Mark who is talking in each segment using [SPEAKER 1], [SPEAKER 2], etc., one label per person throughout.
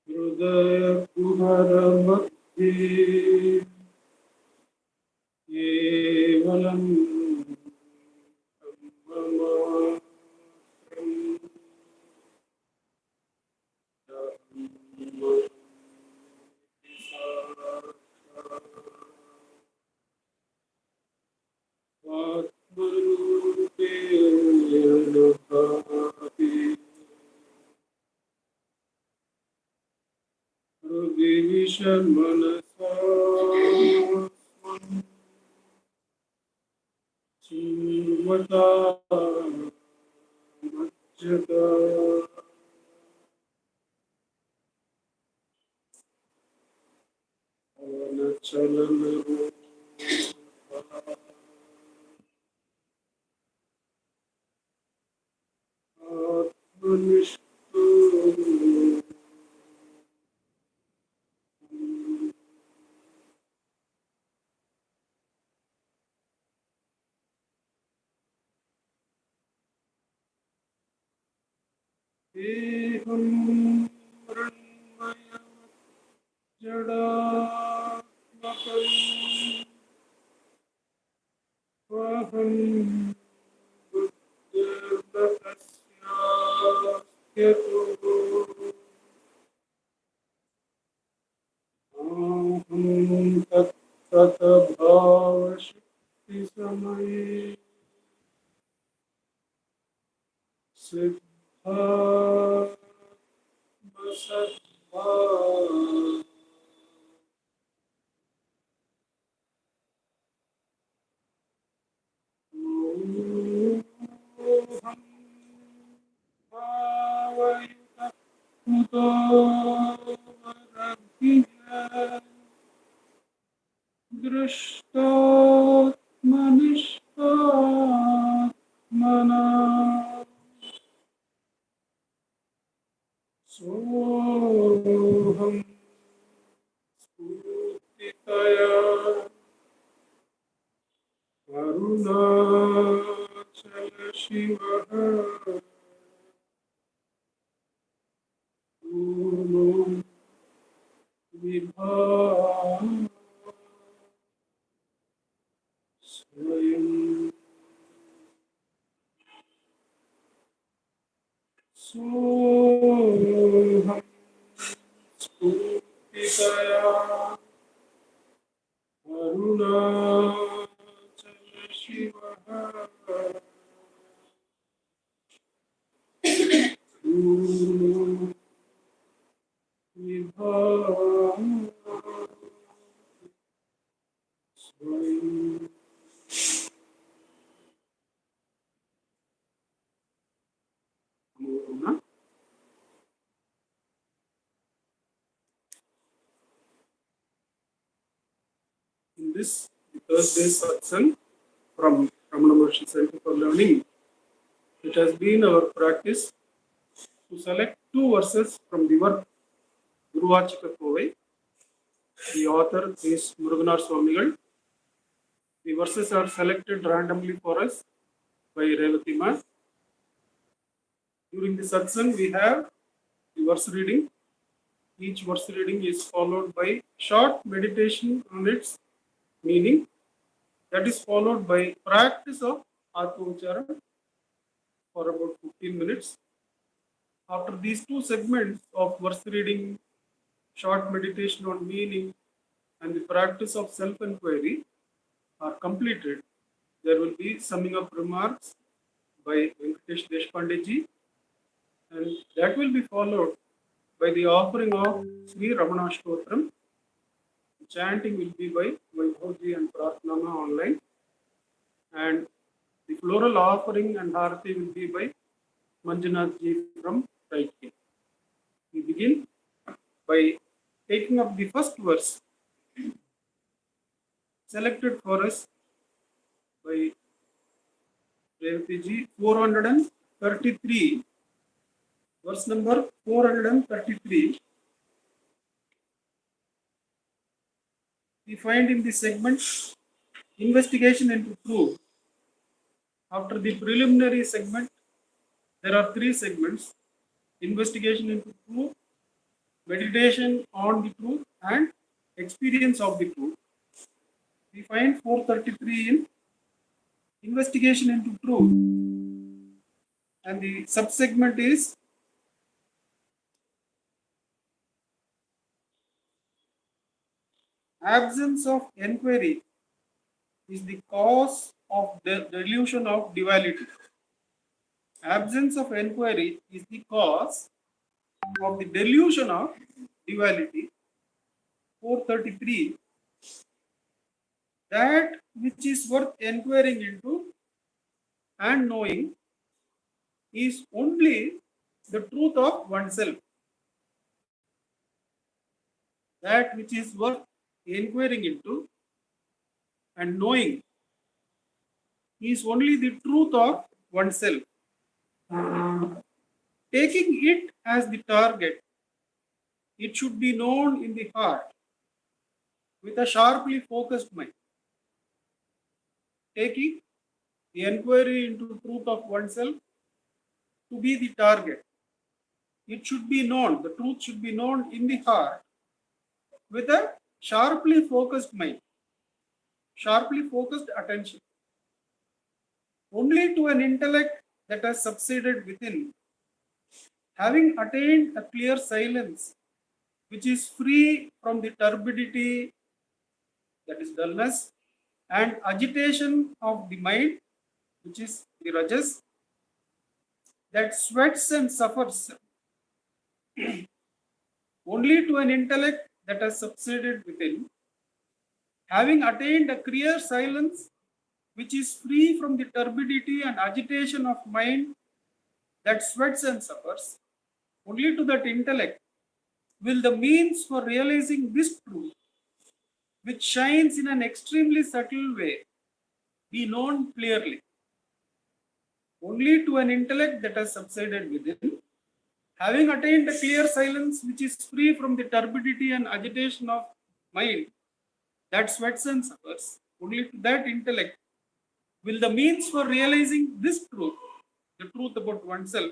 [SPEAKER 1] हृदय कुहर मध्ये केवलं मनसा जीवता मज्जता चलन आत्मनिष्ठो देहं मृण्मय जडात्मकं त्वहं बुद्धिर्नतस्यास्त्यतो अहं तत्तभावशक्तिसमये सिद्धात्मसद्भाव मोहं भावयुतः कुतो वरभिः दृष्टात्मनिष्ठात्मना सोऽहं स्फूर्तितया अरुणाचल शिवः पूर्णो विभाति स्वयं सोऽहं स्फूर्तितया अरुणाचल शिवः पूर्णो विभाति स्वयं Namo Ramana. In this Thursday satsang from Ramanacentre for learning, it has been our practice to select two verses from the work Guruvachika Kovai. The author is Muruganar Swamigal. The verses are selected randomly for us by Revati Ma. During the satsang, we have the verse reading. Each verse reading is followed by short meditation on its meaning. That is followed by practice of Atma Ucharan for about 15 minutes. After these two segments of verse reading, short meditation on meaning, and the practice of self-enquiry are completed, there will be summing up remarks by Venkatesh Deshpande ji, and that will be followed by the offering of Sri Ramana Stotram. Chanting will be by Vaibhavji and Pratnama online, and the floral offering and Harati will be by Manjunath ji from Raiki. We begin by taking up the first verse selected for us by Revati ji, 433, verse number 433. we find in the segment investigation into truth. After the preliminary segment, there are three segments: investigation into truth, meditation on the truth, and experience of the truth. We find 433 in investigation into truth, and the subsegment is absence of enquiry is the cause of the delusion of duality. Absence of enquiry is the cause of the delusion of duality. 433. That which is worth enquiring into and knowing is only the truth of oneself. That which is worth enquiring into and knowing is only the truth of oneself. Taking it as the target, it should be known in the heart with a sharply focused mind. Taking the enquiry into truth of oneself to be the target, it should be known, the truth should be known in the heart with a sharply focused mind, sharply focused attention. Only to an intellect that has subsided within, having attained a clear silence which is free from the turbidity, that is dullness, and agitation of the mind, which is the rajas, that sweats and suffers. Only to an intellect that has subsided within, having attained a clear silence which is free from the turbidity and agitation of mind that sweats and suffers, only to that intellect will the means for realizing this truth, which shines in an extremely subtle way, be known clearly. Only to an intellect that has subsided within, having attained a clear silence which is free from the turbidity and agitation of mind that sweats and suffers, only to that intellect will the means for realizing this truth, the truth about oneself,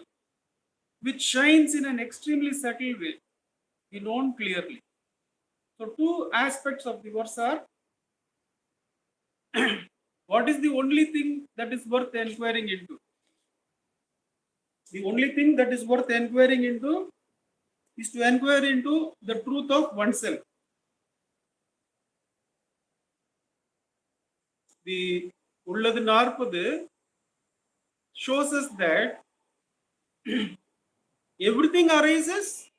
[SPEAKER 1] which shines in an extremely subtle way, be known clearly. So, two aspects of the verse are what is the only thing that is worth inquiring into? The only thing that is worth inquiring into is to inquire into the truth of oneself. The Ulladu Narpadu shows us that everything arises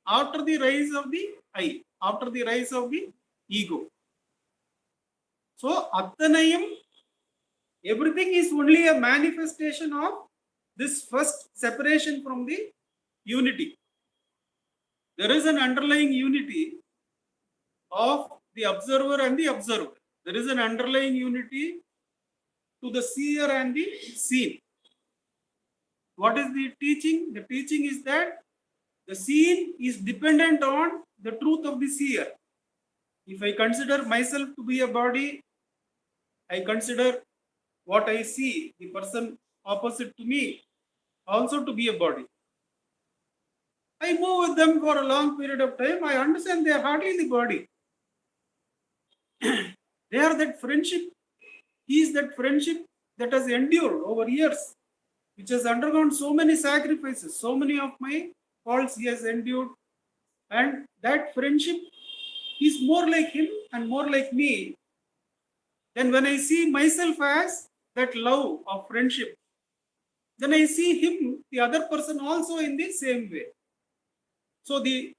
[SPEAKER 1] after the rise of the I, after the rise of the ego. So, Attanayam, everything is only a manifestation of this first separation from the unity. There is an underlying unity of the observer and the observer. There is an underlying unity to the seer and the seen. What is the teaching? The teaching is that the seen is dependent on the truth of the seer. If I consider myself to be a body, I consider what I see, the person opposite to me, also to be a body. I move with them for a long period of time. I understand they are hardly the body. They are that friendship. He is that friendship that has endured over years, which has undergone so many sacrifices, so many of my faults he has endured. And that friendship is more like him and more like me. Then when I see myself as that love of friendship, then I see him, the other person, also in the same way. So the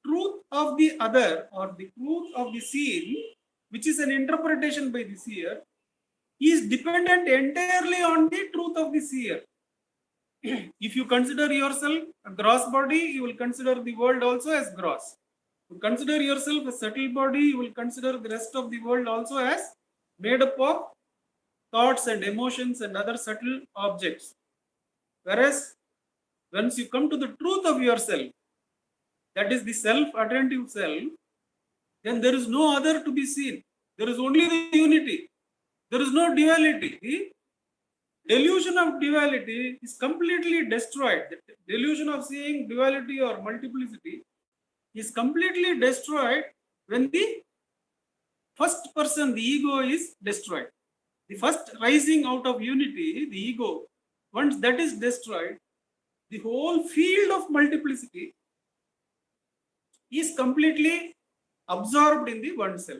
[SPEAKER 1] truth of the other or the truth of the seen, which is an interpretation by the seer, is dependent entirely on the truth of the seer. If you consider yourself a gross body, you will consider the world also as gross. If you consider yourself a subtle body, you will consider the rest of the world also as made up of thoughts and emotions and other subtle objects. Whereas, once you come to the truth of yourself, that is the self-attentive self, then there is no other to be seen. There is only the unity. There is no duality. The delusion of duality is completely destroyed. The delusion of seeing duality or multiplicity is completely destroyed when the first person, the ego, is destroyed. The first rising out of unity, the ego, once that is destroyed, the whole field of multiplicity is completely absorbed in the oneself.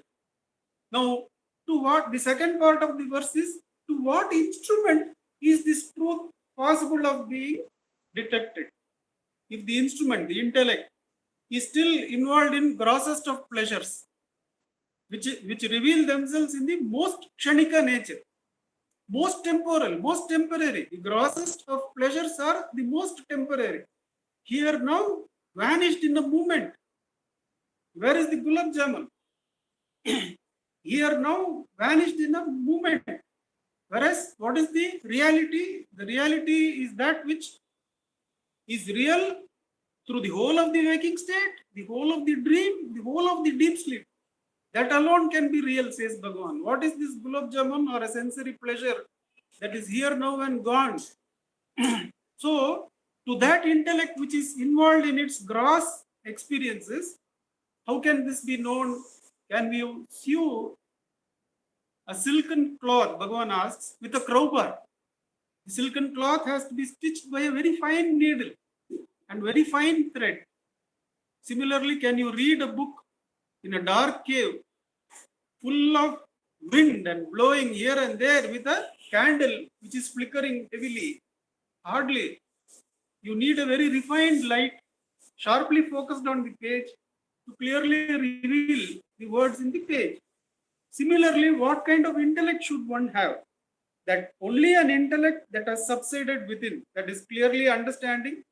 [SPEAKER 1] Now, to what the second part of the verse is, to what instrument is this truth possible of being detected? If the instrument, the intellect, is still involved in grossest of pleasures, which reveal themselves in the most kshanika nature, most temporal, most temporary. The grossest of pleasures are the most temporary. Here now vanished in a moment. Where is the gulab jamun? Here now vanished in a moment. Whereas what is the reality? The reality is that which is real through the whole of the waking state, the whole of the dream, the whole of the deep sleep. That alone can be real, says Bhagavan. What is this gulab jamun or a sensory pleasure that is here now and gone? So, to that intellect which is involved in its gross experiences, how can this be known? Can we sew a silken cloth, Bhagavan asks, with a crowbar? The silken cloth has to be stitched by a very fine needle and very fine thread. Similarly, can you read a book in a dark cave full of wind and blowing here and there with a candle which is flickering heavily? Hardly. You need a very refined light, sharply focused on the page, to clearly reveal the words in the page. Similarly, what kind of intellect should one have? That only an intellect that has subsided within, that is clearly understanding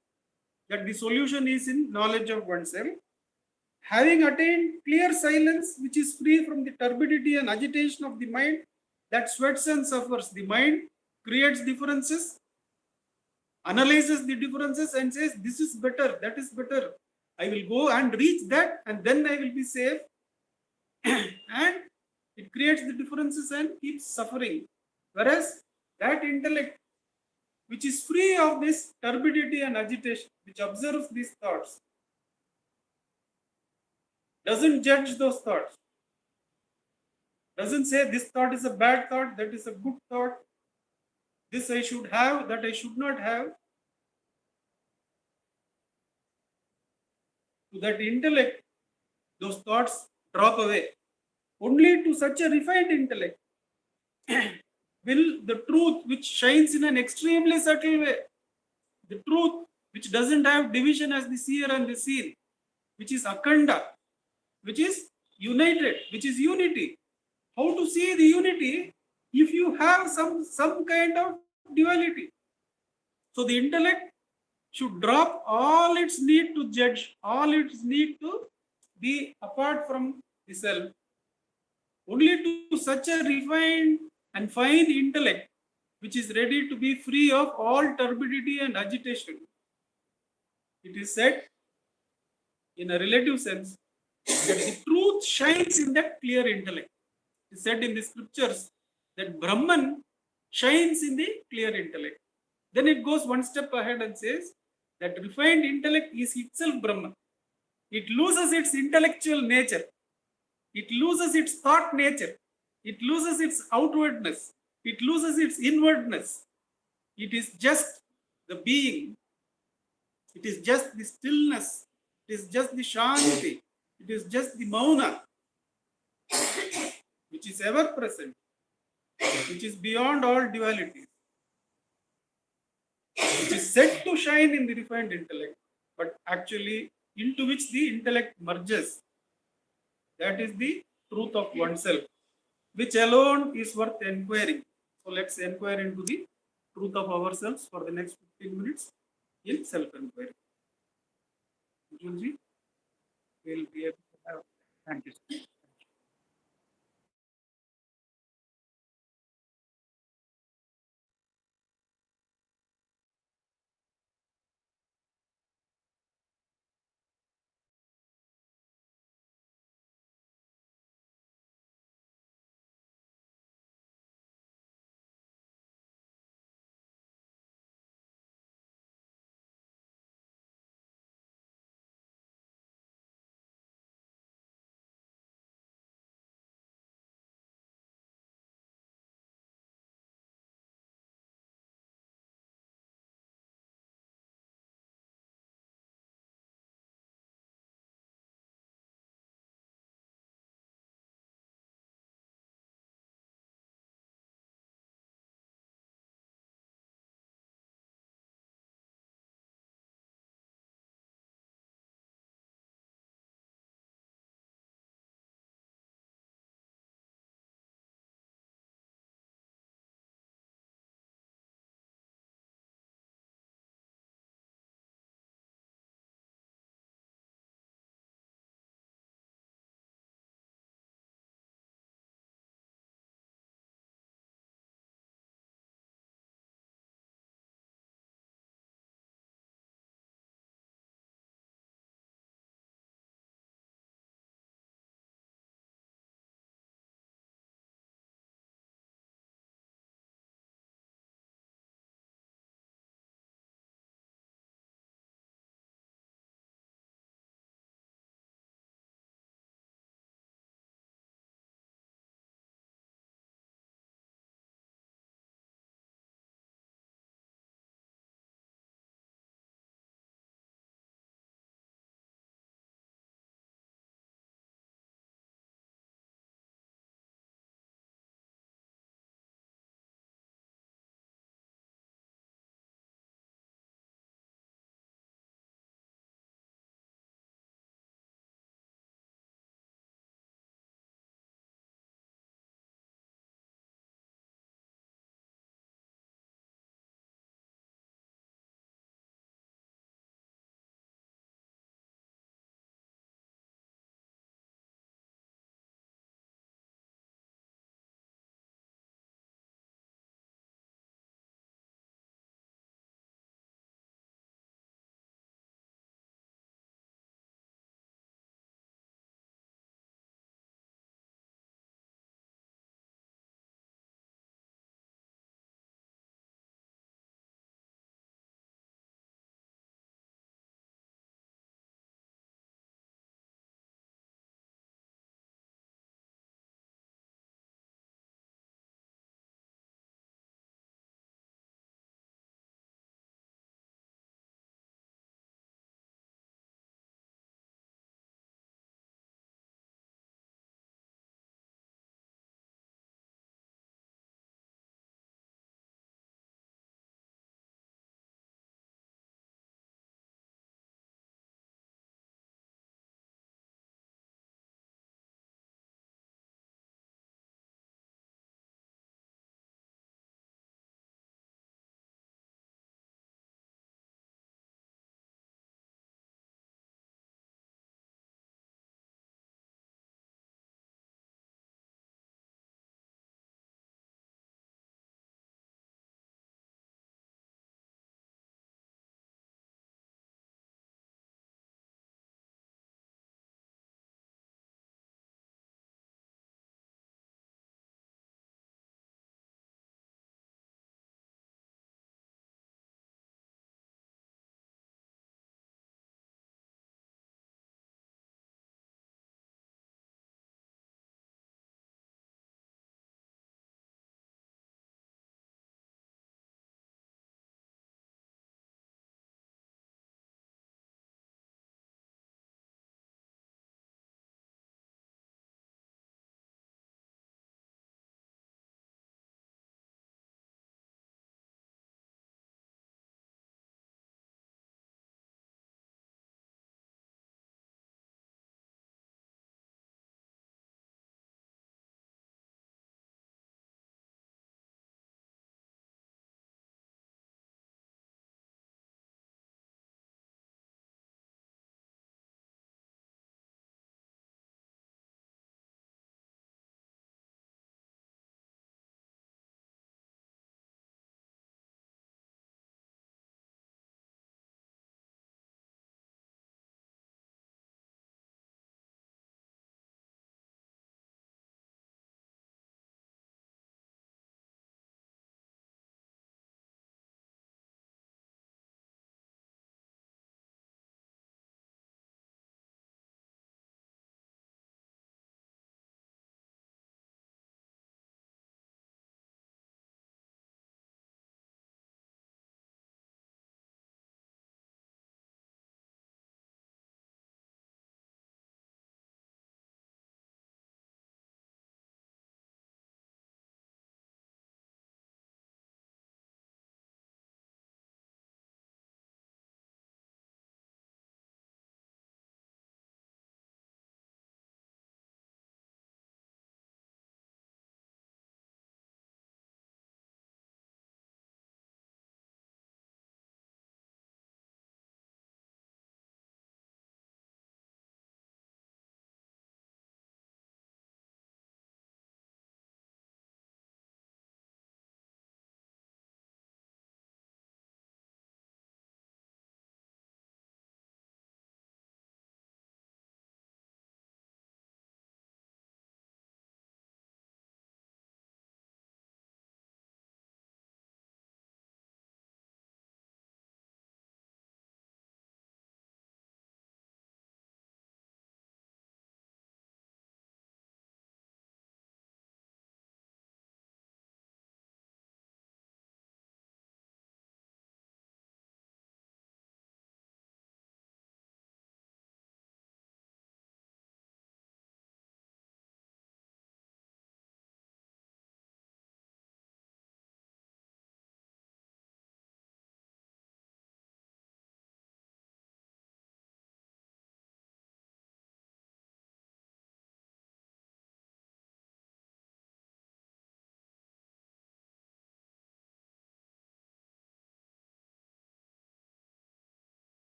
[SPEAKER 1] that the solution is in knowledge of oneself, having attained clear silence which is free from the turbidity and agitation of the mind that sweats and suffers. The mind creates differences, analyzes the differences and says, this is better, that is better. I will go and reach that and then I will be safe. And it creates the differences and keeps suffering. Whereas that intellect which is free of this turbidity and agitation, which observes these thoughts, doesn't judge those thoughts, doesn't say this thought is a bad thought, that is a good thought, this I should have, that I should not have. To that intellect, those thoughts drop away. Only to such a refined intellect will the truth which shines in an extremely subtle way, the truth which doesn't have division as the seer and the seen, which is akhanda, which is united, which is unity. How to see the unity if you have some kind of duality? So the intellect should drop all its need to judge, all its need to be apart from the self. Only to such a refined and fine intellect which is ready to be free of all turbidity and agitation, it is said in a relative sense that the truth shines in that clear intellect. It is said in the scriptures that Brahman shines in the clear intellect. Then it goes one step ahead and says that refined intellect is itself Brahman. It loses its intellectual nature. It loses its thought nature. It loses its outwardness. It loses its inwardness. It is just the being. It is just the stillness. It is just the shanti. It is just the mauna, which is ever present, which is beyond all dualities, which is said to shine in the refined intellect, but actually into which the intellect merges. That is the truth of oneself, which alone is worth inquiring. So let's inquire into the truth of ourselves for the next 15 minutes in self-enquiry. Ji, we'll be able to have. Thank you.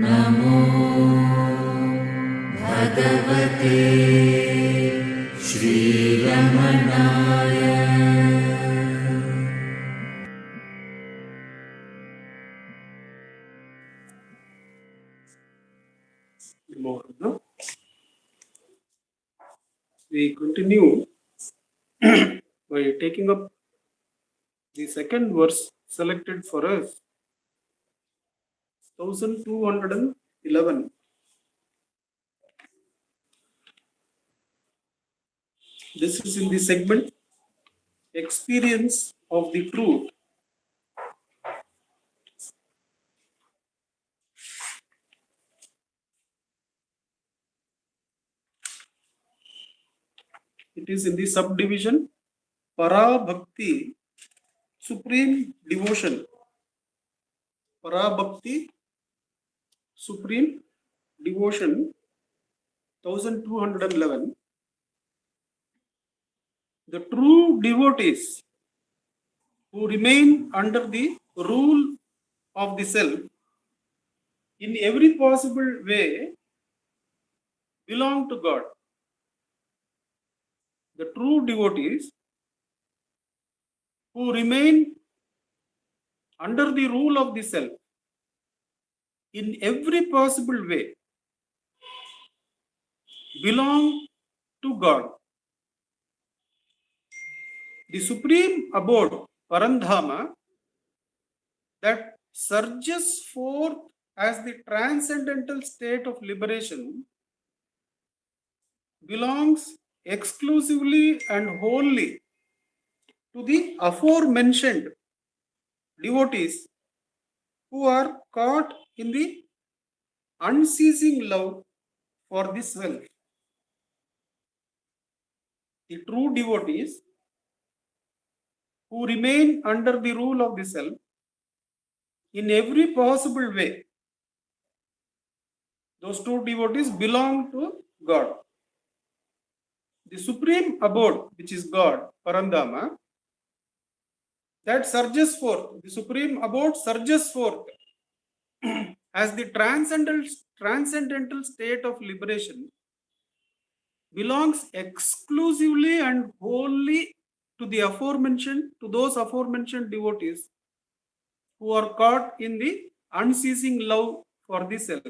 [SPEAKER 2] नमो भगवते श्रीरमणाय।
[SPEAKER 1] More, no? We continue by taking up the second verse selected for us, 1211. This is in the segment Experience of the Truth. It is in the subdivision Para Bhakti, Supreme Devotion. Para Bhakti, Supreme Devotion, 1211. The true devotees who remain under the rule of the self in every possible way belong to God. The true devotees who remain under the rule of the self in every possible way belong to God. The supreme abode, Parandhama, that surges forth as the transcendental state of liberation, belongs exclusively and wholly to the aforementioned devotees who are caught in the unceasing love for this self. The true devotees who remain under the rule of the self in every possible way, those two devotees belong to God. The supreme abode, which is God, Parandama, that surges forth, the supreme abode surges forth as the transcendental state of liberation, belongs exclusively and wholly to the aforementioned, to those aforementioned devotees who are caught in the unceasing love for the self.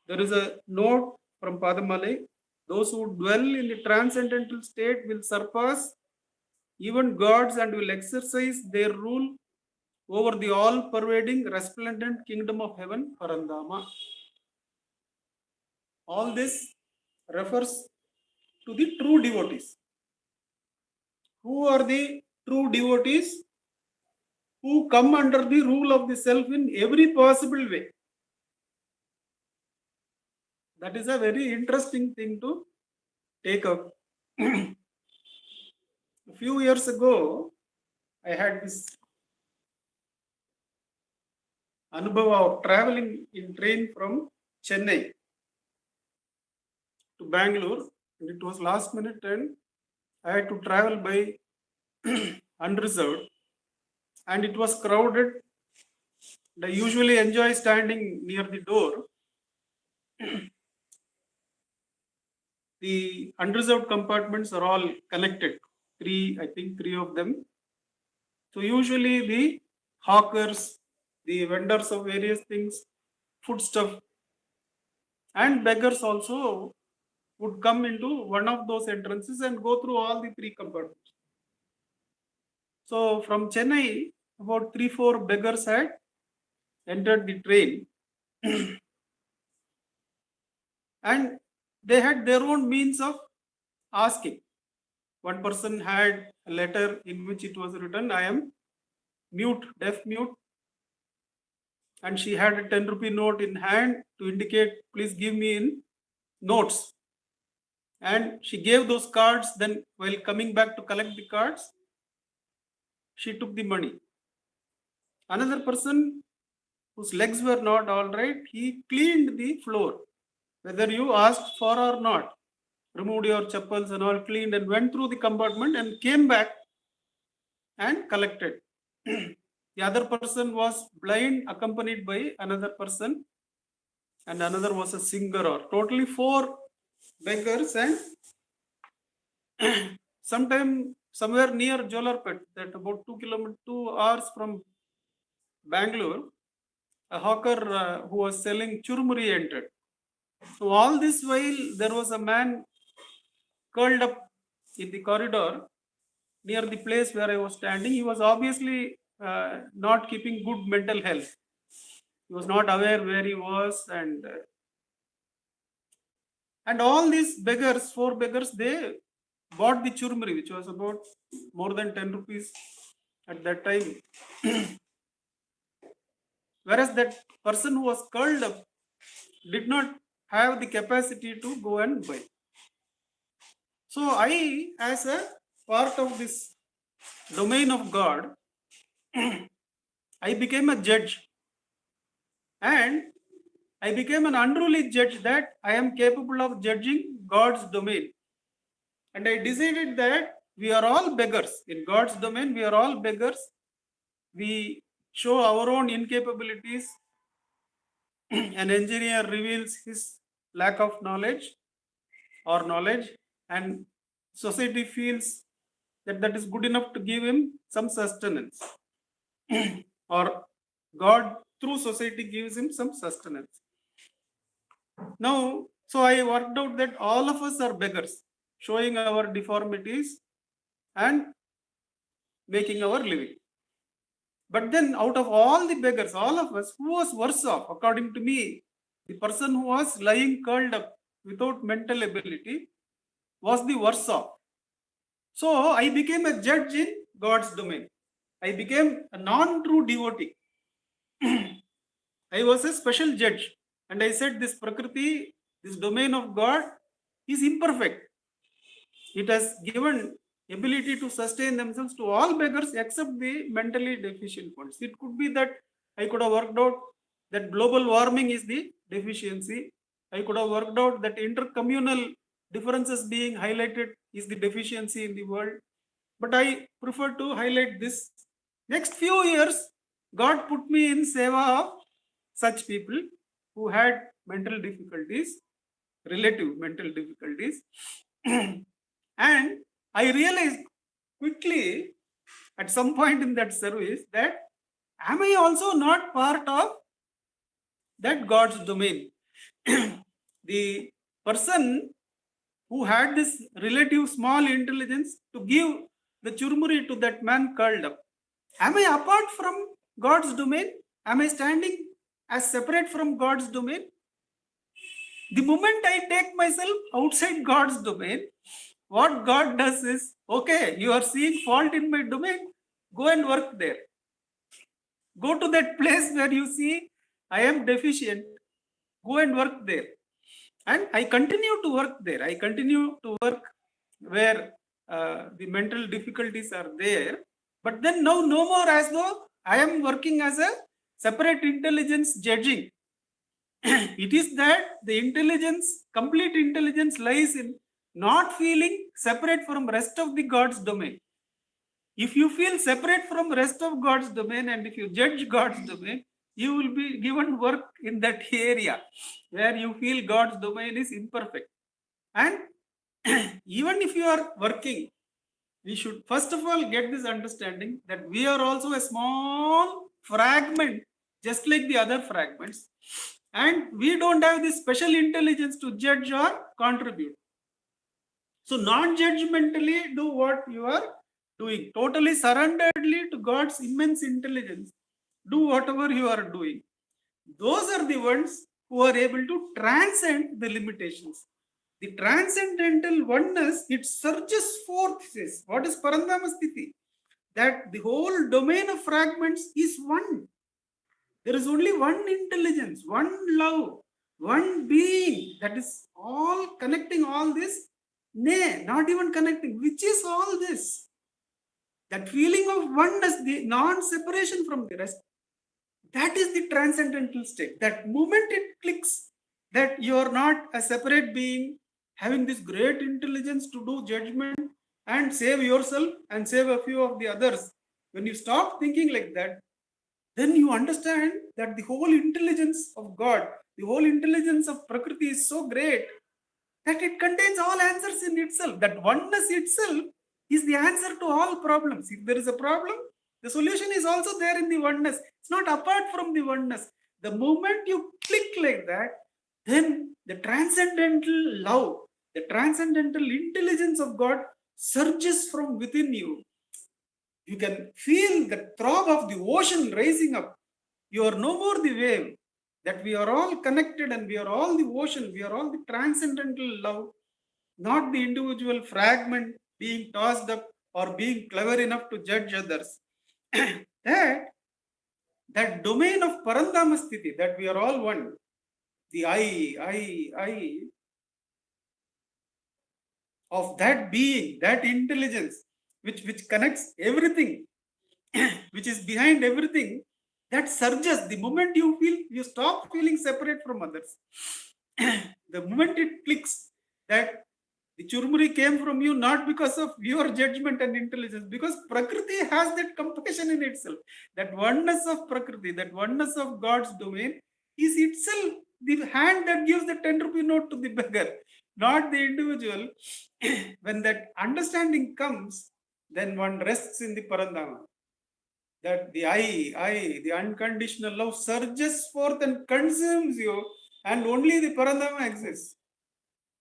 [SPEAKER 1] There is a note from Padamalai: those who dwell in the transcendental state will surpass even gods and will exercise their rule over the all-pervading, resplendent kingdom of heaven, Parandama. All this refers to the true devotees. Who are the true devotees? Who come under the rule of the self in every possible way. That is a very interesting thing to take up. A few years ago, I had this anubhava of traveling in train from Chennai to Bangalore, and it was last minute and I had to travel by unreserved, and it was crowded. And I usually enjoy standing near the door. The unreserved compartments are all connected. I think three of them. So usually the hawkers, the vendors of various things, foodstuff, and beggars also would come into one of those entrances and go through all the three compartments. So from Chennai, about 3-4 beggars had entered the train and they had their own means of asking. One person had a letter in which it was written, "I am mute, deaf mute," and she had a 10 rupee note in hand to indicate, "Please give me in notes." And she gave those cards. Then while coming back to collect the cards, she took the money. Another person whose legs were not all right, he cleaned the floor, whether you asked for or not, removed your chappals and all, cleaned and went through the compartment and came back and collected the other person was blind, accompanied by another person, and another was a singer, or totally 4 beggars. And sometime somewhere near Jolarpet, that about 2 hours from Bangalore, a hawker who was selling churmuri entered. So all this while there was a man curled up in the corridor near the place where I was standing. He was obviously not keeping good mental health. He was not aware where he was, and all these beggars, 4 beggars, they bought the churmuri, which was about more than 10 rupees at that time. Whereas that person who was curled up did not have the capacity to go and buy. So I, as a part of this domain of God, I became a judge, and I became an unruly judge that I am capable of judging God's domain. And I decided that we are all beggars. In God's domain, we are all beggars. We show our own incapabilities. An engineer reveals his lack of knowledge or knowledge, and society feels that that is good enough to give him some sustenance. Or God, through society, gives him some sustenance. Now, so I worked out that all of us are beggars, showing our deformities and making our living. But then, out of all the beggars, all of us, who was worse off? According to me, the person who was lying curled up without mental ability was the worse off. So I became a judge in God's domain. I became a non-true devotee. I was a special judge, and I said this Prakriti, this domain of God, is imperfect. It has given ability to sustain themselves to all beggars except the mentally deficient ones. It could be that I could have worked out that global warming is the deficiency. I could have worked out that intercommunal differences being highlighted is the deficiency in the world. But I prefer to highlight this. Next few years, God put me in seva of such people who had mental difficulties, relative mental difficulties. And I realized quickly at some point in that service that am I also not part of that God's domain? The person who had this relative small intelligence to give the churmuri to that man curled up, am I apart from God's domain? Am I standing as separate from God's domain? The moment I take myself outside God's domain, what God does is, okay, you are seeing fault in my domain, go and work there. Go to that place where you see I am deficient, go and work there. And I continue to work there. I continue to work where the mental difficulties are there. But then now no more as though I am working as a separate intelligence judging. It is that the intelligence, complete intelligence lies in not feeling separate from rest of the God's domain. If you feel separate from rest of God's domain, and if you judge God's domain, you will be given work in that area where you feel God's domain is imperfect. And even if you are working, we should first of all get this understanding that we are also a small fragment, just like the other fragments. And we don't have this special intelligence to judge or contribute. So non-judgmentally do what you are doing. Totally surrenderedly to God's immense intelligence. Do whatever you are doing. Those are the ones who are able to transcend the limitations. The transcendental oneness, it surges forth, says. What is Parandamasthiti? That the whole domain of fragments is one. There is only one intelligence, one love, one being that is all connecting all this. Nay, not even connecting, which is all this. That feeling of oneness, the non-separation from the rest, that is the transcendental state. That moment it clicks that you are not a separate being having this great intelligence to do judgment and save yourself and save a few of the others. When you stop thinking like that, then you understand that the whole intelligence of God, the whole intelligence of Prakriti is so great that it contains all answers in itself. That oneness itself is the answer to all problems. If there is a problem, the solution is also there in the oneness. It's not apart from the oneness. The moment you click like that, then the transcendental love, the transcendental intelligence of God surges from within you. You can feel the throb of the ocean rising up. You are no more the wave. That we are all connected and we are all the ocean. We are all the transcendental love, not the individual fragment being tossed up or being clever enough to judge others. that that domain of Parandamasthiti, that we are all one, the I of that being, that intelligence, which connects everything, which is behind everything, that surges the moment you feel, you stop feeling separate from others. The moment it clicks that the churmuri came from you not because of your judgment and intelligence, because Prakriti has that compassion in itself. That oneness of Prakriti, that oneness of God's domain is itself the hand that gives the 10 rupee note to the beggar, not the individual. When that understanding comes, then one rests in the Parandama. That the unconditional love surges forth and consumes you, and only the Parandama exists.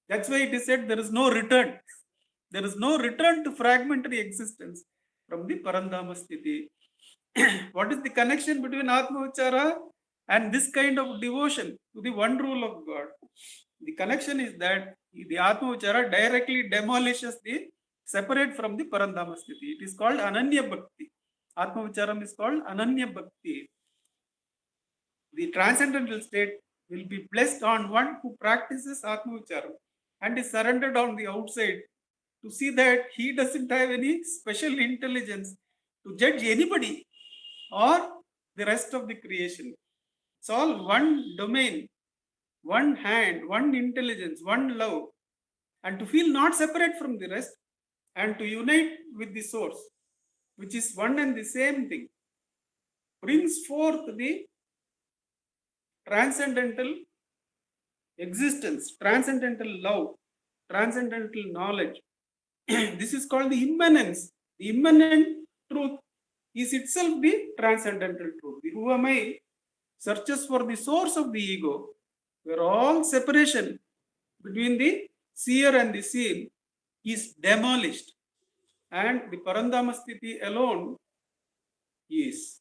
[SPEAKER 1] That's why it is said there is no return. There is no return to fragmentary existence from the Parandama Sthiti. What is the connection between Atma Uchara and this kind of devotion to the one rule of God? The connection is that the Atma Uchara directly demolishes the separate from the Parandama Sthiti. It is called Ananya Bhakti. Atma Ucharam is called Ananya Bhakti. The transcendental state will be blessed on one who practices Atma Ucharam and is surrendered on the outside to see that he doesn't have any special intelligence to judge anybody or the rest of the creation. It's all one domain, one hand, one intelligence, one love, and to feel not separate from the rest and to unite with the source, which is one and the same thing, brings forth the transcendental existence, transcendental love, transcendental knowledge. This is called the immanence. The immanent truth is itself the transcendental truth. The who am I searches for the source of the ego, where all separation between the seer and the seen is demolished, and the Parandamasthiti alone is.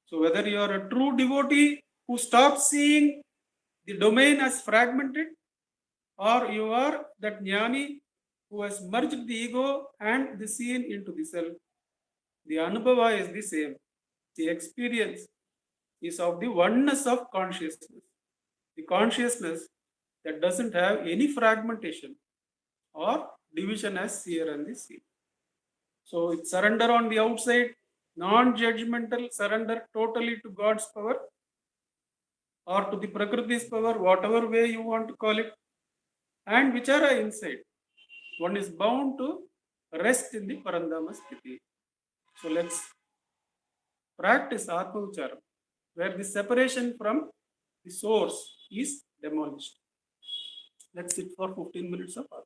[SPEAKER 1] So, whether you are a true devotee who stops seeing the domain as fragmented, or you are that jnani who has merged the ego and the seen into the self, the anubhava is the same. The experience is of the oneness of consciousness. The consciousness that doesn't have any fragmentation or division as seer and the seen. So it's surrender on the outside, non-judgmental surrender totally to God's power or to the Prakriti's power, whatever way you want to call it, and which are inside. One is bound to rest in the Parandama Sthiti. So let's practice Atma Ucharam, where the separation from the source is demolished. Let's sit for 15 minutes of Atma.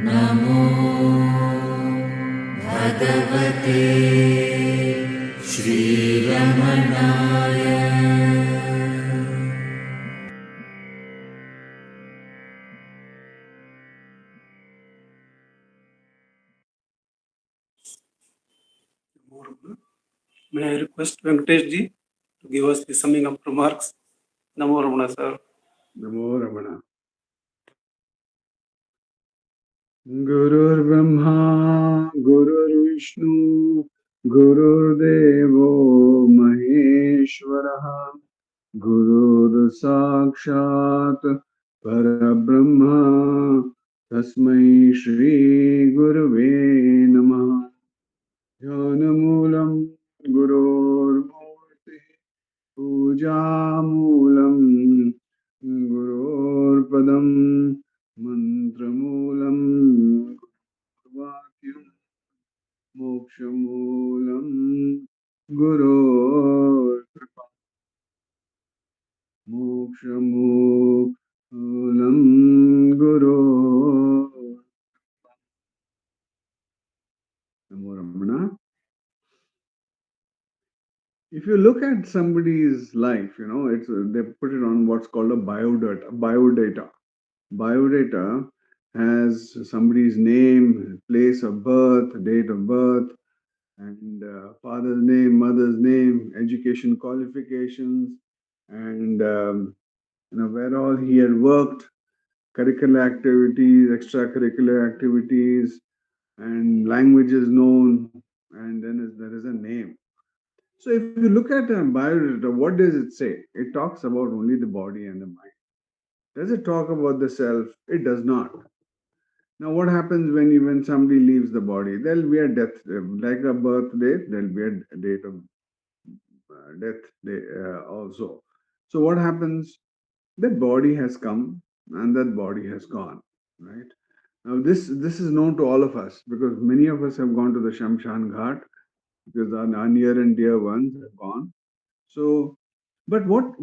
[SPEAKER 2] नमो भगवते श्रीरमणाय।
[SPEAKER 1] May I request Venkatesh ji to give us the summing up remarks? Namo Ramana, sir.
[SPEAKER 3] Namo Ramana. Gurur Brahma, Gurur Vishnu, Gurur Devo Maheshwaraha, Gurur Sakshat Parabrahma, Tasmai Shri Gurave Namaha. Jnanamulam Gurur Murti, Pujamulam Gurur Mantramulam Gurvakyam Mokshamulam Guru Mokshamulam Guru Namo Ramana. If you look at somebody's life, it's they put it on what's called a biodata. Biodata has somebody's name, place of birth, date of birth, and father's name, mother's name, education qualifications, and where all he had worked, curricular activities, extracurricular activities, and languages known, and then there is a name. So if you look at a biodata, what does it say? It talks about only the body and the mind. Does it talk about the self? It does not. Now, what happens when somebody leaves the body? There'll be a death, like a birth date. There'll be a date of death day, also. So, what happens? That body has come and that body has gone. Right now, this is known to all of us because many of us have gone to the Shamshan Ghat because our near and dear ones have gone. So, but what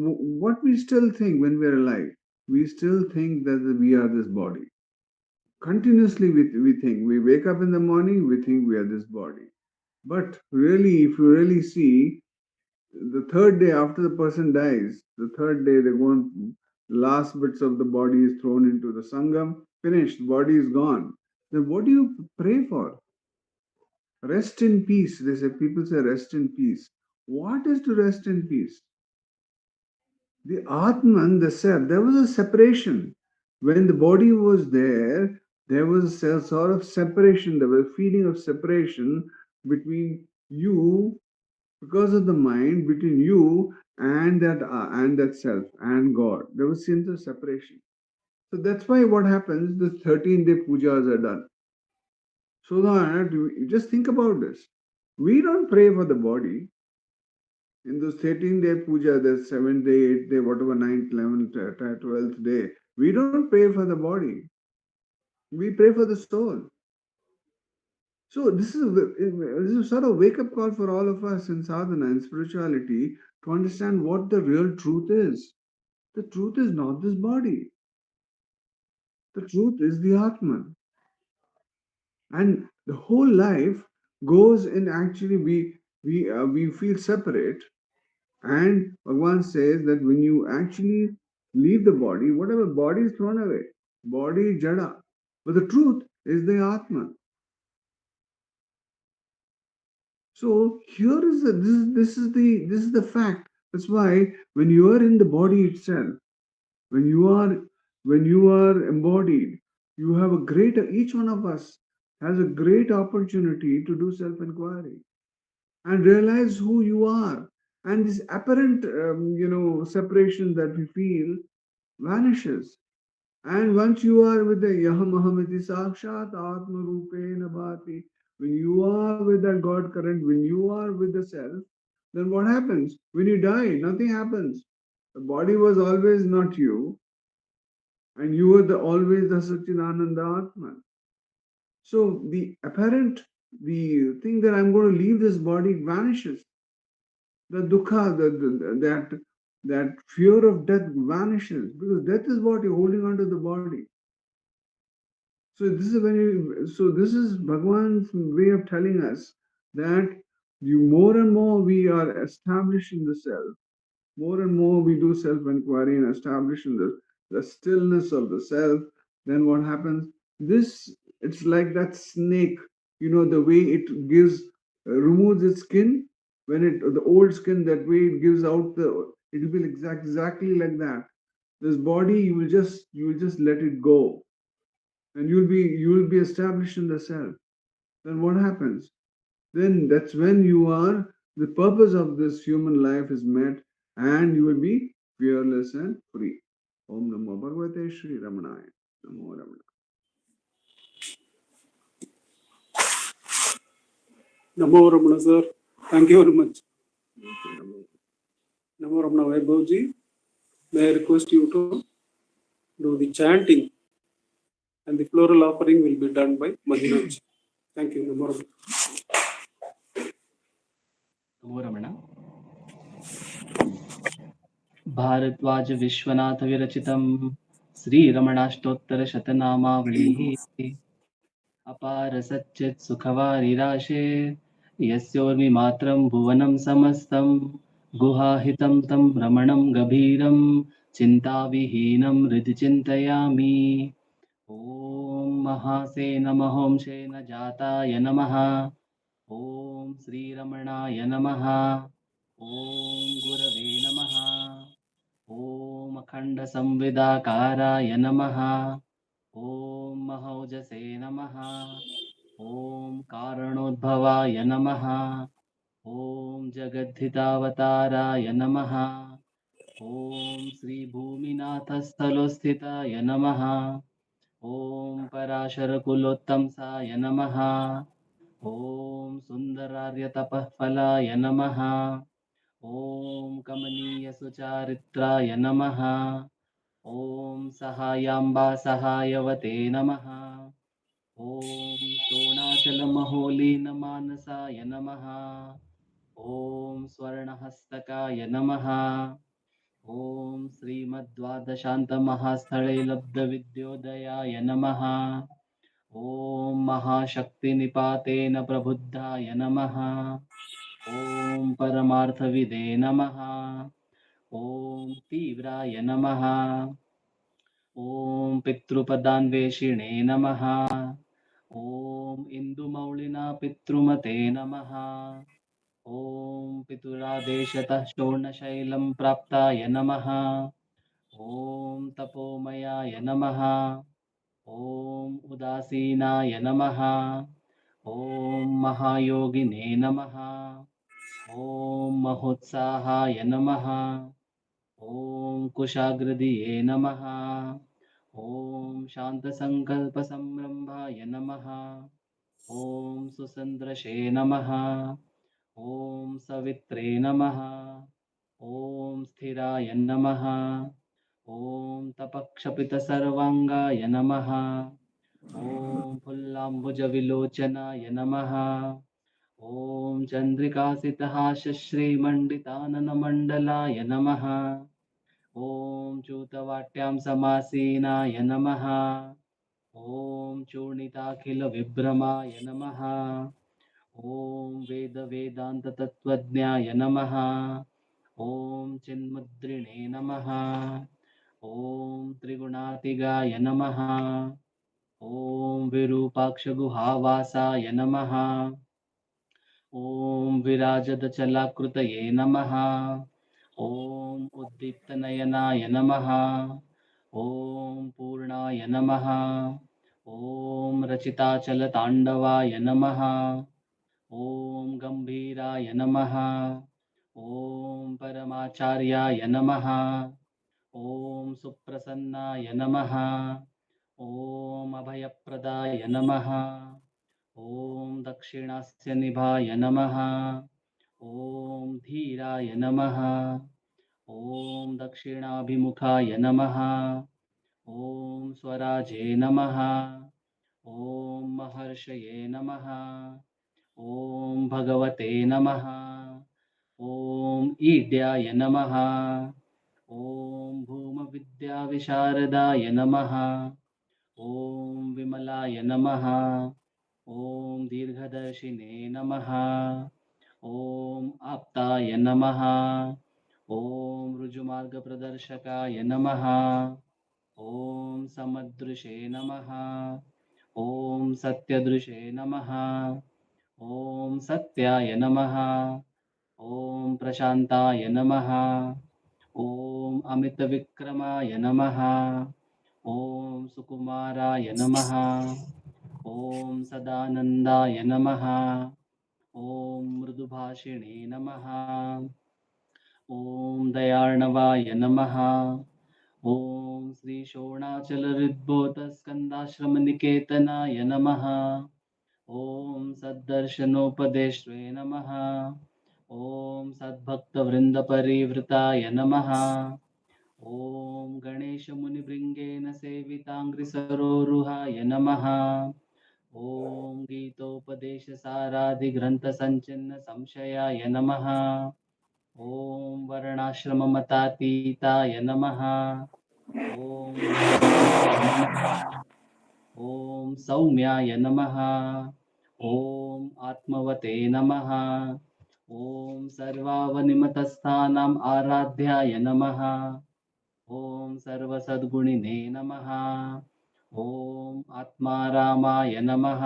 [SPEAKER 3] we still think when we're alive, we still think that we are this body. Continuously we think, we wake up in the morning, we think we are this body. But really, if you really see, the third day after the person dies, the third day they go on, last bits of the body is thrown into the Sangam, finished, the body is gone. Then what do you pray for? Rest in peace. They say, people say rest in peace. What is to rest in peace? The Atman, the self, there was a separation. When the body was there was a sort of separation, there was a feeling of separation between you, because of the mind, between you and that self and God. There was a sense of separation. So that's why what happens, the 13-day pujas are done. So that just think about this. We don't pray for the body. In those 13-day puja, there's 7th day, 8th day, whatever, 9th, 11th, 12th day, we don't pray for the body. We pray for the soul. So this is a sort of wake-up call for all of us in sadhana and spirituality to understand what the real truth is. The truth is not this body. The truth is the Atman. And the whole life goes in actually we feel separate. And Bhagavan says that when you actually leave the body, whatever body is thrown away, body is jada. But the truth is the Atman. So here is this is the fact. That's why when you are in the body itself, when you are embodied, you have a great, each one of us has a great opportunity to do self-inquiry and realize who you are. And this apparent, separation that we feel vanishes. And once you are with the Yaham Ahamiti Sakshat Atma Rupena Bhati, when you are with that God current, when you are with the self, then what happens? When you die, nothing happens. The body was always not you, and you were always the Satchidananda Atman. So the thing that I'm going to leave this body vanishes. The dukkha, that that fear of death vanishes, because death is what you're holding on to the body. So this is Bhagwan's way of telling us that you more and more we are establishing the self, more and more we do self-enquiry and establishing the stillness of the self, then what happens? This, it's like that snake, the way it gives, removes its skin, when the old skin, that way it gives out it will be exactly like that. This body, you will just let it go, and you will be established in the self. Then what happens? Then that's when the purpose of this human life is met, and you will be fearless and free. Om Namo Bhagavate Shri Ramanaya. Namo Ramana.
[SPEAKER 1] Namo Ramana, sir. Thank you very much.
[SPEAKER 3] Okay, Namo.
[SPEAKER 1] Namo Ramana Vaibhavji. May I request you to do the chanting, and the floral offering will be done by Manjunath. Thank you. Namo Ramana.
[SPEAKER 4] नमो रमण भारद्वाज विश्वनाथ विरचितं श्रीरमणाष्टोत्तरशतनामावलिः अपार सच्चित् सुखवारिराशे यस्योर्मिमात्रं भुवनं समस्तं गुहाहितं तं रमणं गभीरं चिन्ताविहीनं हृदि चिन्तयामि ॐ महासेन महोंशेन जाताय नमः ॐ श्रीरमणाय नमः ॐ गुरवे नमः ॐ अखण्डसंविदाकाराय नमः ॐ महौजसे नमः ॐ कारणोद्भवाय नमः ॐ जगद्धितावताराय नमः ॐ श्रीभूमिनाथस्थलोस्थिताय नमः ॐ पराशरकुलोत्तंसाय नमः ॐ सुन्दरार्यतपःफलाय नमः ॐ कमनीयसुचारित्राय नमः ॐ सहायाम्बा सहायवते नमः ॐ शोणाचलमहोलीनमानसाय नमः ॐ स्वर्णहस्तकाय नमः ॐ श्रीमद्द्वादशान्तमहास्थले लब्धविद्योदयाय नमः ॐ महाशक्तिनिपातेन प्रबुद्धाय नमः ॐ परमार्थविदे नमः ॐ तीव्राय नमः ॐ पितृपदान्वेषिणे नमः ॐ इन्दुमौलिना पितृमते नमः ॐ पितुरादेशतः शोणशैलं प्राप्ताय नमः ॐ तपोमयाय नमः ॐ उदासीनाय नमः ॐ महायोगिने नमः ॐ महोत्साहाय नमः ॐ कुशाग्रदिये नमः ॐ शान्तसङ्कल्पसंरम्भाय नमः ॐ सुसन्दृशे नमः ॐ सवित्रे नमः ॐ स्थिराय नमः ॐ तपक्षपितसर्वाङ्गाय नमः ॐ फुल्लाम्बुजविलोचनाय नमः ॐ चन्द्रिकासितहासश्रीमण्डिताननमण्डलाय नमः ॐ चूतवाट्यां समासीनाय नमः ॐ चूर्णिताखिलविभ्रमाय नमः ॐ वेदवेदान्ततत्त्वज्ञाय नमः ॐ चिन्मुद्रिणे नमः ॐ त्रिगुणातिगाय नमः ॐ विरूपाक्षगुहावासाय नमः ॐ विराजदचलाकृतये नमः ॐ उद्दीप्तनयनाय नमः ॐ पूर्णाय नमः ॐ रचिताचलताण्डवाय नमः ॐ गम्भीराय नमः ॐ परमाचार्याय नमः ॐ सुप्रसन्नाय नमः ॐ अभयप्रदाय नमः ॐ दक्षिणास्य निभाय नमः ॐ धीराय नमः ॐ दक्षिणाभिमुखाय नमः ॐ स्वराजे नमः ॐ महर्षये नमः ॐ भगवते नमः ॐ ईड्याय नमः ॐ भूमविद्याविशारदाय नमः। ॐ विमलाय नमः। ॐ दीर्घदर्शिने नमः। ॐ आप्ताय नमः। ॐ ऋजुमार्गप्रदर्शकाय नमः। ॐ समदृशे नमः। ॐ सत्यदृशे नमः। ॐ सत्याय नमः। ॐ प्रशान्ताय नमः। ॐ अमितविक्रमाय नमः। ॐ सुकुमाराय नमः। ॐ सदानन्दाय नमः। ॐ मृदुभाषिणे नमः। ॐ दयार्णवाय नमः। ॐ श्री शोणाचलहृद्बोधस्कन्दाश्रमनिकेतनाय नमः। ॐ सद्दर्शनोपदेष्ट्रे नमः। ॐ सद्भक्तवृन्दपरिवृताय नमः। ॐ गणेशमुनिभृङ्गेन सेविताङ्घ्रिसरोरुहाय नमः। ॐ गीतोपदेशसाराधिग्रन्थसञ्चिन्न संशयाय नमः। ॐ वर्णाश्रममतातीताय नमः। ॐ भगवताय नमः। ॐ सौम्याय नमः। ॐ आत्मवते नमः। ॐ सर्वावनिमतस्थानाम् आराध्याय नमः। ॐ सर्वसद्गुणिने नमः। ॐ आत्मारामाय नमः।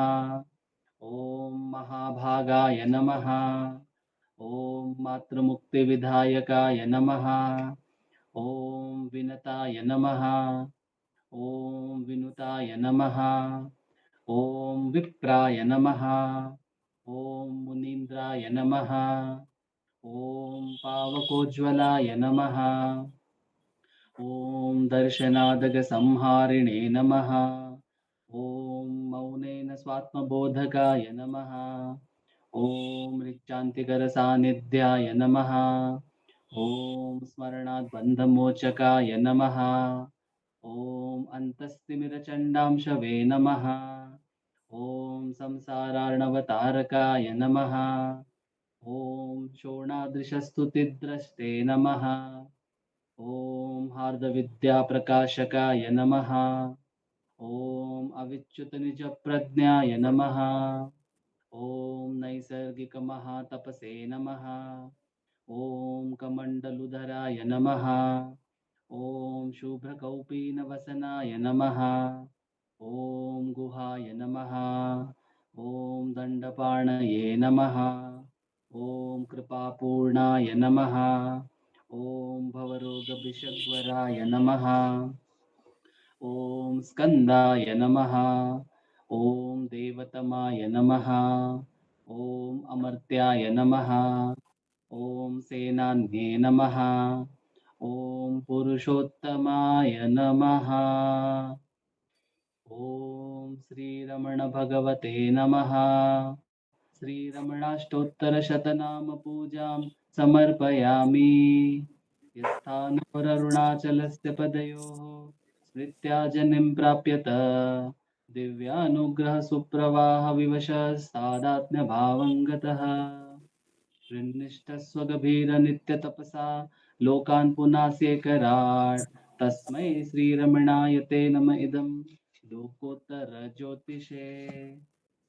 [SPEAKER 4] ॐ महाभागाय नमः। ॐ मातृमुक्तिविधायकाय नमः। ॐ विनताय नमः। ॐ विनुताय नमः। ॐ विप्राय नमः। ॐ मुनीन्द्राय नमः। ॐ पावकोज्ज्वलाय नमः। ॐ दर्शनादगसंहारिणे नमः। ॐ मौनेन स्वात्मबोधकाय नमः। ॐ ऋक्चान्तिकरसान्निध्याय नमः। ॐ स्मरणात् बन्धमोचकाय नमः। ॐ अन्तस्तिमिरचण्डांशवे नमः। ॐ संसारार्णवतारकाय नमः। ॐ शोणादृशस्तुतिद्रष्टे नमः। ॐ हार्दविद्याप्रकाशकाय नमः। ॐ अविच्युतनिजप्रज्ञाय नमः। ॐ नैसर्गिकमहातपसे नमः। ॐ कमण्डलुधराय नमः। ॐ शुभ्रकौपीनवसनाय नमः। ॐ गुहाय नमः। ॐ दण्डपाणये नमः। ॐ कृपापूर्णाय नमः। ॐ भवरोगविषग्वराय नमः। ॐ स्कन्दाय नमः। ॐ देवतमाय नमः। ॐ अमर्त्याय नमः। ॐ सेनान्ये नमः। ॐ पुरुषोत्तमाय नमः। ॐ श्रीरमणभगवते नमः। श्रीरमणाष्टोत्तरशतनामपूजां समर्पयामि। यस्थानोररुणाचलस्य पदयोः स्मृत्या जनिं प्राप्यत दिव्यानुग्रहसुप्रवाहविवशस्तादात्म्यभावं गतः। हृन्निष्ठस्वगभीरनित्यतपसा लोकान् पुनास्येकराट् तस्मै श्रीरमणाय ते नम इदं लोकोत्तरज्योतिषे।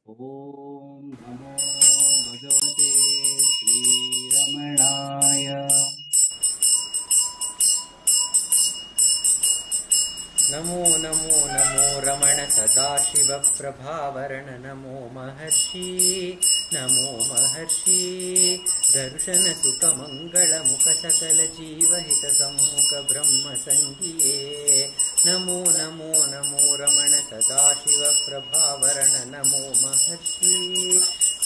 [SPEAKER 4] ॐ नमो भगवते श्रीरमणाय।
[SPEAKER 2] नमो नमो नमो रमण सदाशिवप्रभावरण नमो महर्षि नमो महर्षि दर्शन सुखमङ्गलमुख सकलजीवहितसम्मुख ब्रह्मसङ्गिये नमो नमो नमो रमण सदाशिवप्रभावरण नमो महर्षि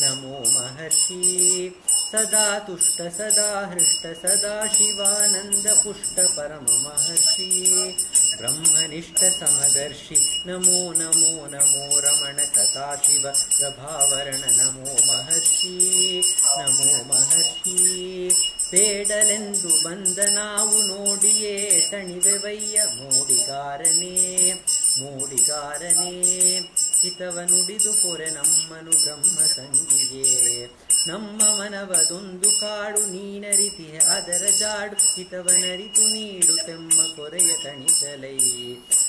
[SPEAKER 2] नमो महर्षि सदा तुष्ट सदा हृष्ट सदा शिवानन्दपुष्ट परम महर्षि ब्रह्मनिष्ठ समदर्शि नमो नमो नमो रमण सदाशिव प्रभावरण नमो महर्षि नमो महर्षि ಬೇಡಲೆಂದು ಬಂದ ನಾವು ನೋಡಿಯೇ ತಣಿವೆವಯ್ಯ ಮೂಡಿಗಾರನೇ ಹಿತವ ನುಡಿದು ಪೊರೆ ನಮ್ಮನು ಬ್ರಹ್ಮ ಸಂಗಿಯೇ ನಮ್ಮ ಮನವದೊಂದು ಕಾಡು ನೀನರಿತಿಯ ಅದರ ಜಾಡು ಹಿತವನರಿತು ನೀಡುತ್ತೆಮ್ಮ ಕೊರೆಯ ತಣಿಸಲೈ.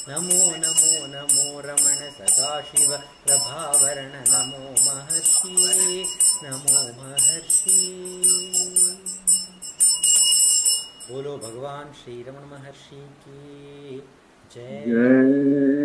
[SPEAKER 2] ನಮೋ ನಮೋ ನಮೋ ರಮಣ ಸದಾಶಿವ ಪ್ರಭಾವರಣ ನಮೋ ಮಹರ್ಷಿ ನಮೋ ಮಹರ್ಷಿ. बोलो भगवान श्री रमण महर्षि की जय.
[SPEAKER 3] Jai